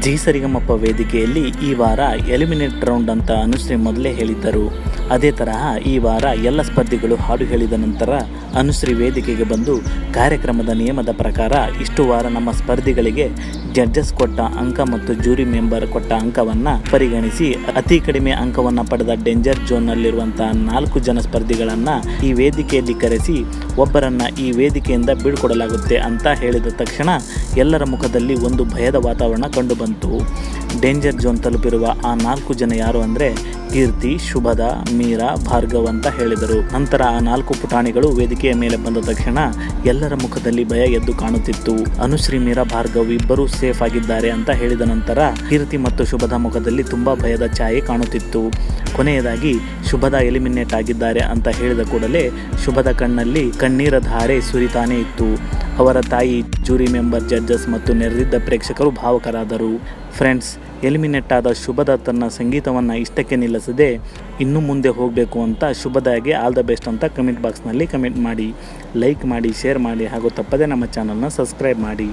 G ಸರಿಗಮಪ್ಪ ವೇದಿಕೆಯಲ್ಲಿ ಈ ವಾರ ಎಲಿಮಿನೇಟ್ ರೌಂಡ್ ಅಂತ ಅನುಶ್ರೀ ಮೊದಲೇ ಹೇಳಿದ್ದರು. ಅದೇ ತರಹ ಈ ವಾರ ಎಲ್ಲ ಸ್ಪರ್ಧಿಗಳು ಹಾಡು ಹೇಳಿದ ನಂತರ ಅನುಶ್ರೀ ವೇದಿಕೆಗೆ ಬಂದು ಕಾರ್ಯಕ್ರಮದ ನಿಯಮದ ಪ್ರಕಾರ ಇಷ್ಟು ವಾರ ನಮ್ಮ ಸ್ಪರ್ಧಿಗಳಿಗೆ ಜಡ್ಜಸ್ ಕೊಟ್ಟ ಅಂಕ ಮತ್ತು ಜೂರಿ ಮೆಂಬರ್ ಕೊಟ್ಟ ಅಂಕವನ್ನು ಪರಿಗಣಿಸಿ ಅತಿ ಕಡಿಮೆ ಅಂಕವನ್ನು ಪಡೆದ ಡೇಂಜರ್ ಝೋನ್ನಲ್ಲಿರುವಂತಹ 4 ಜನ ಸ್ಪರ್ಧಿಗಳನ್ನು ಈ ವೇದಿಕೆಯಲ್ಲಿ ಕರೆಸಿ ಒಬ್ಬರನ್ನು ಈ ವೇದಿಕೆಯಿಂದ ಬೀಳ್ಕೊಡಲಾಗುತ್ತೆ ಅಂತ ಹೇಳಿದ ತಕ್ಷಣ ಎಲ್ಲರ ಮುಖದಲ್ಲಿ ಒಂದು ಭಯದ ವಾತಾವರಣ ಕಂಡುಬಂತು. ಡೇಂಜರ್ ಝೋನ್ ತಲುಪಿರುವ ಆ 4 ಜನ ಯಾರು ಅಂದರೆ ಕೀರ್ತಿ, ಶುಭದ, ಮೀರಾ, ಭಾರ್ಗವ್ ಅಂತ ಹೇಳಿದರು. ನಂತರ ಆ 4 ಪುಟಾಣಿಗಳು ವೇದಿಕೆಯ ಮೇಲೆ ಬಂದ ತಕ್ಷಣ ಎಲ್ಲರ ಮುಖದಲ್ಲಿ ಭಯ ಎದ್ದು ಕಾಣುತ್ತಿತ್ತು. ಅನುಶ್ರೀ, ಮೀರಾ, ಭಾರ್ಗವ್ ಇಬ್ಬರೂ ಸೇಫ್ ಆಗಿದ್ದಾರೆ ಅಂತ ಹೇಳಿದ ನಂತರ ಕೀರ್ತಿ ಮತ್ತು ಶುಭದ ಮುಖದಲ್ಲಿ ತುಂಬಾ ಭಯದ ಛಾಯೆ ಕಾಣುತ್ತಿತ್ತು. ಕೊನೆಯದಾಗಿ ಶುಭದ ಎಲಿಮಿನೇಟ್ ಆಗಿದ್ದಾರೆ ಅಂತ ಹೇಳಿದ ಕೂಡಲೇ ಶುಭದ ಕಣ್ಣಲ್ಲಿ ಕಣ್ಣೀರ ಧಾರೆ ಸುರಿತಾನೇ ಇತ್ತು. ಅವರ ತಾಯಿ, ಜೂರಿ ಮೆಂಬರ್, ಜಡ್ಜಸ್ ಮತ್ತು ನೆರೆದಿದ್ದ ಪ್ರೇಕ್ಷಕರು ಭಾವುಕರಾದರು. ಫ್ರೆಂಡ್ಸ್, ಎಲಿಮಿನೇಟ್ ಆದ ಶುಭದ ತನ್ನ ಸಂಗೀತವನ್ನು ಇಷ್ಟಕ್ಕೆ ನಿಲ್ಲಿಸದೆ ಇನ್ನೂ ಮುಂದೆ ಹೋಗಬೇಕು ಅಂತ ಶುಭದಾಗೆ ಆಲ್ ದ ಬೆಸ್ಟ್ ಅಂತ ಕಮೆಂಟ್ ಬಾಕ್ಸ್ನಲ್ಲಿ ಕಮೆಂಟ್ ಮಾಡಿ, ಲೈಕ್ ಮಾಡಿ, ಶೇರ್ ಮಾಡಿ ಹಾಗೂ ತಪ್ಪದೇ ನಮ್ಮ ಚಾನಲ್ನ ಸಬ್ಸ್ಕ್ರೈಬ್ ಮಾಡಿ.